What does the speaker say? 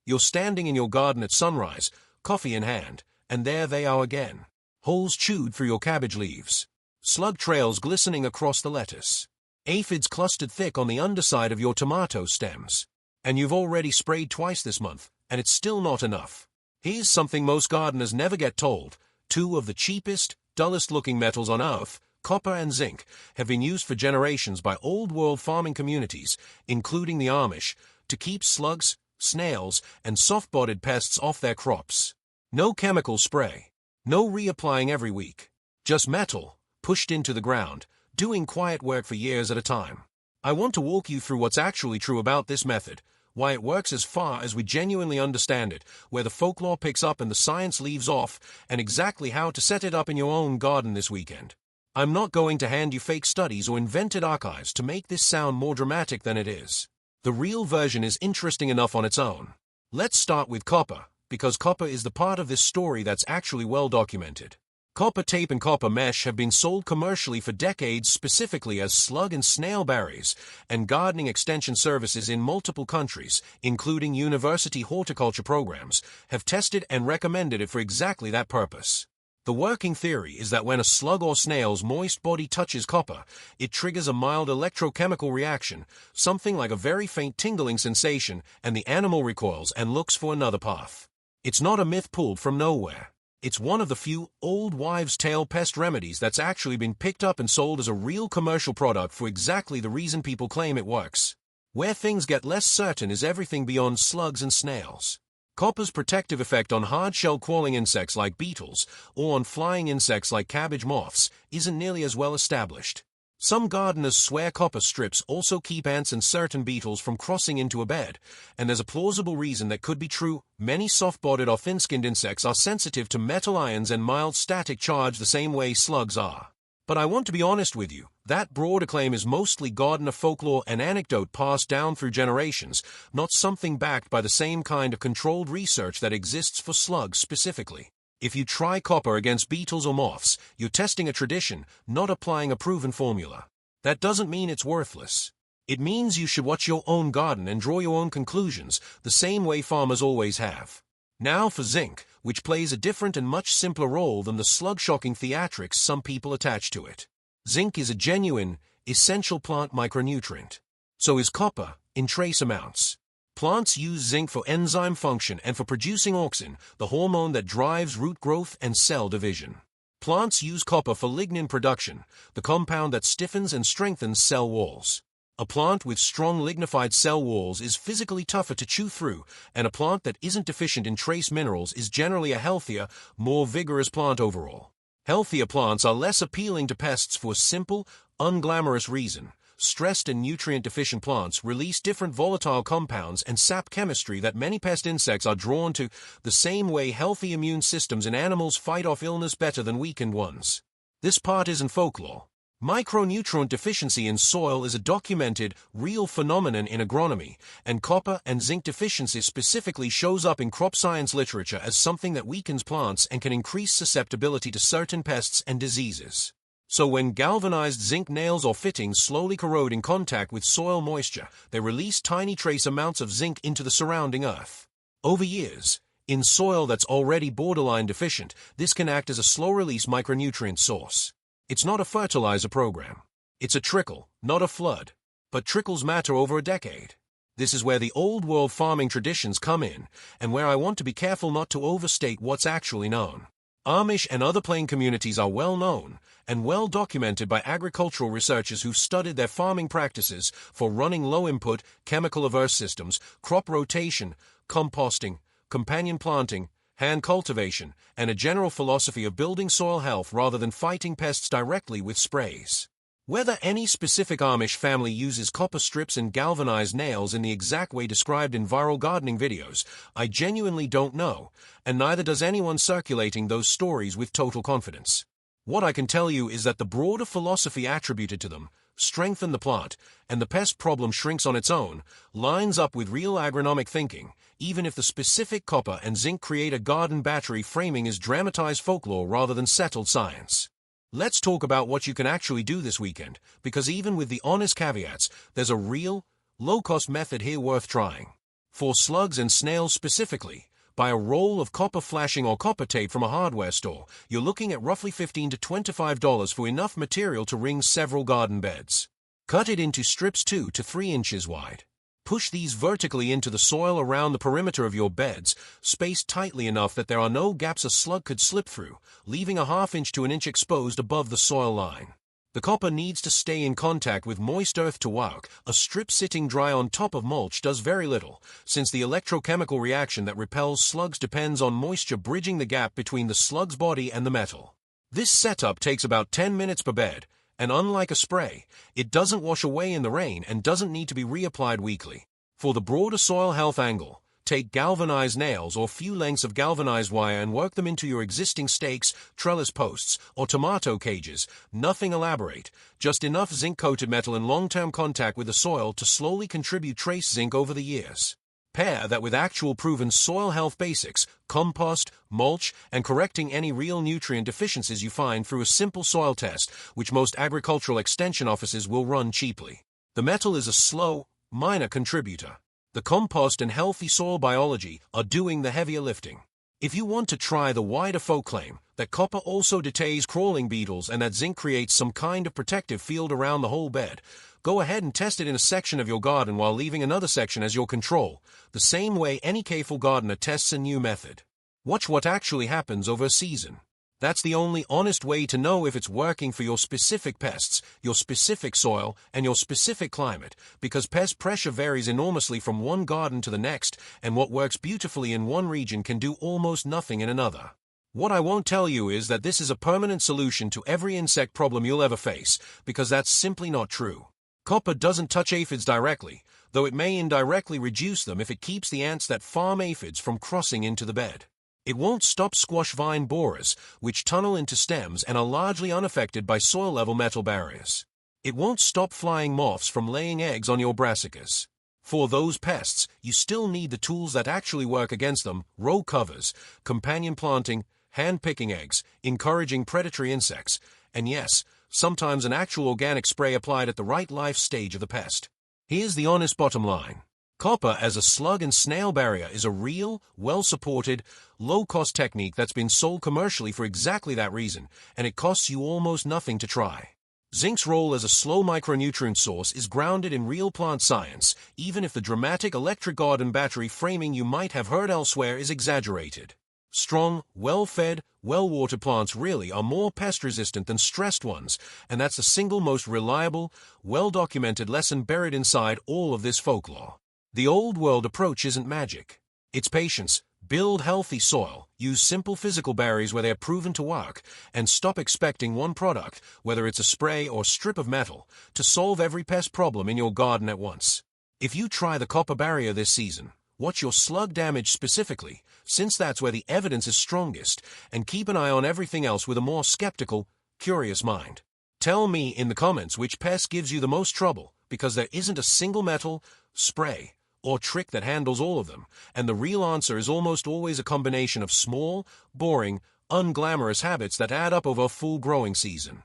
You're standing in your garden at sunrise, coffee in hand, and there they are again. Holes chewed through your cabbage leaves. Slug trails glistening across the lettuce. Aphids clustered thick on the underside of your tomato stems. And you've already sprayed twice this month, and it's still not enough. Here's something most gardeners never get told. Two of the cheapest, dullest-looking metals on Earth, copper and zinc, have been used for generations by old-world farming communities, including the Amish, to keep slugs, snails, and soft-bodied pests off their crops. No chemical spray. No reapplying every week. Just metal, pushed into the ground, doing quiet work for years at a time. I want to walk you through what's actually true about this method, why it works as far as we genuinely understand it, where the folklore picks up and the science leaves off, and exactly how to set it up in your own garden this weekend. I'm not going to hand you fake studies or invented archives to make this sound more dramatic than it is. The real version is interesting enough on its own. Let's start with copper, because copper is the part of this story that's actually well documented. Copper tape and copper mesh have been sold commercially for decades specifically as slug and snail berries, and gardening extension services in multiple countries, including university horticulture programs, have tested and recommended it for exactly that purpose. The working theory is that when a slug or snail's moist body touches copper, it triggers a mild electrochemical reaction, something like a very faint tingling sensation, and the animal recoils and looks for another path. It's not a myth pulled from nowhere. It's one of the few old wives' tale pest remedies that's actually been picked up and sold as a real commercial product for exactly the reason people claim it works. Where things get less certain is everything beyond slugs and snails. Copper's protective effect on hard-shell crawling insects like beetles or on flying insects like cabbage moths isn't nearly as well established. Some gardeners swear copper strips also keep ants and certain beetles from crossing into a bed, and there's a plausible reason that could be true. Many soft-bodied or thin-skinned insects are sensitive to metal ions and mild static charge the same way slugs are. But I want to be honest with you, that broader claim is mostly gardener folklore and anecdote passed down through generations, not something backed by the same kind of controlled research that exists for slugs specifically. If you try copper against beetles or moths, you're testing a tradition, not applying a proven formula. That doesn't mean it's worthless. It means you should watch your own garden and draw your own conclusions, the same way farmers always have. Now for zinc, which plays a different and much simpler role than the slug-shocking theatrics some people attach to it. Zinc is a genuine, essential plant micronutrient. So is copper, in trace amounts. Plants use zinc for enzyme function and for producing auxin, the hormone that drives root growth and cell division. Plants use copper for lignin production, the compound that stiffens and strengthens cell walls. A plant with strong lignified cell walls is physically tougher to chew through, and a plant that isn't deficient in trace minerals is generally a healthier, more vigorous plant overall. Healthier plants are less appealing to pests for a simple, unglamorous reason. Stressed and nutrient-deficient plants release different volatile compounds and sap chemistry that many pest insects are drawn to, the same way healthy immune systems in animals fight off illness better than weakened ones. This part isn't folklore. Micronutrient deficiency in soil is a documented, real phenomenon in agronomy, and copper and zinc deficiency specifically shows up in crop science literature as something that weakens plants and can increase susceptibility to certain pests and diseases. So when galvanized zinc nails or fittings slowly corrode in contact with soil moisture, they release tiny trace amounts of zinc into the surrounding earth. Over years, in soil that's already borderline deficient, this can act as a slow-release micronutrient source. It's not a fertilizer program. It's a trickle, not a flood. But trickles matter over a decade. This is where the old-world farming traditions come in, and where I want to be careful not to overstate what's actually known. Amish and other plain communities are well known and well documented by agricultural researchers who've studied their farming practices for running low-input, chemical-averse systems, crop rotation, composting, companion planting, hand cultivation, and a general philosophy of building soil health rather than fighting pests directly with sprays. Whether any specific Amish family uses copper strips and galvanized nails in the exact way described in viral gardening videos, I genuinely don't know, and neither does anyone circulating those stories with total confidence. What I can tell you is that the broader philosophy attributed to them, strengthen the plant, and the pest problem shrinks on its own, lines up with real agronomic thinking, even if the specific copper and zinc create a garden battery framing is dramatized folklore rather than settled science. Let's talk about what you can actually do this weekend, because even with the honest caveats, there's a real, low-cost method here worth trying. For slugs and snails specifically, buy a roll of copper flashing or copper tape from a hardware store. You're looking at roughly $15 to $25 for enough material to ring several garden beds. Cut it into strips 2 to 3 inches wide. Push these vertically into the soil around the perimeter of your beds, spaced tightly enough that there are no gaps a slug could slip through, leaving a ½ to 1 inch exposed above the soil line. The copper needs to stay in contact with moist earth to work. A strip sitting dry on top of mulch does very little, since the electrochemical reaction that repels slugs depends on moisture bridging the gap between the slug's body and the metal. This setup takes about 10 minutes per bed, and unlike a spray, it doesn't wash away in the rain and doesn't need to be reapplied weekly. For the broader soil health angle, take galvanized nails or few lengths of galvanized wire and work them into your existing stakes, trellis posts, or tomato cages. Nothing elaborate, just enough zinc-coated metal in long-term contact with the soil to slowly contribute trace zinc over the years. Pair that with actual proven soil health basics, compost, mulch, and correcting any real nutrient deficiencies you find through a simple soil test, which most agricultural extension offices will run cheaply. The metal is a slow, minor contributor. The compost and healthy soil biology are doing the heavier lifting. If you want to try the wider folk claim that copper also detains crawling beetles and that zinc creates some kind of protective field around the whole bed, go ahead and test it in a section of your garden while leaving another section as your control, the same way any careful gardener tests a new method. Watch what actually happens over a season. That's the only honest way to know if it's working for your specific pests, your specific soil, and your specific climate, because pest pressure varies enormously from one garden to the next, and what works beautifully in one region can do almost nothing in another. What I won't tell you is that this is a permanent solution to every insect problem you'll ever face, because that's simply not true. Copper doesn't touch aphids directly, though it may indirectly reduce them if it keeps the ants that farm aphids from crossing into the bed. It won't stop squash vine borers, which tunnel into stems and are largely unaffected by soil-level metal barriers. It won't stop flying moths from laying eggs on your brassicas. For those pests, you still need the tools that actually work against them: row covers, companion planting, hand-picking eggs, encouraging predatory insects, and yes, sometimes an actual organic spray applied at the right life stage of the pest. Here's the honest bottom line. Copper as a slug and snail barrier is a real, well-supported, low-cost technique that's been sold commercially for exactly that reason, and it costs you almost nothing to try. Zinc's role as a slow micronutrient source is grounded in real plant science, even if the dramatic electric garden battery framing you might have heard elsewhere is exaggerated. Strong, well-fed, well-watered plants really are more pest-resistant than stressed ones, and that's the single most reliable, well-documented lesson buried inside all of this folklore. The old-world approach isn't magic. It's patience. Build healthy soil, use simple physical barriers where they're proven to work, and stop expecting one product, whether it's a spray or strip of metal, to solve every pest problem in your garden at once. If you try the copper barrier this season, watch your slug damage specifically, since that's where the evidence is strongest, and keep an eye on everything else with a more skeptical, curious mind. Tell me in the comments which pest gives you the most trouble, because there isn't a single metal, spray, or trick that handles all of them, and the real answer is almost always a combination of small, boring, unglamorous habits that add up over a full growing season.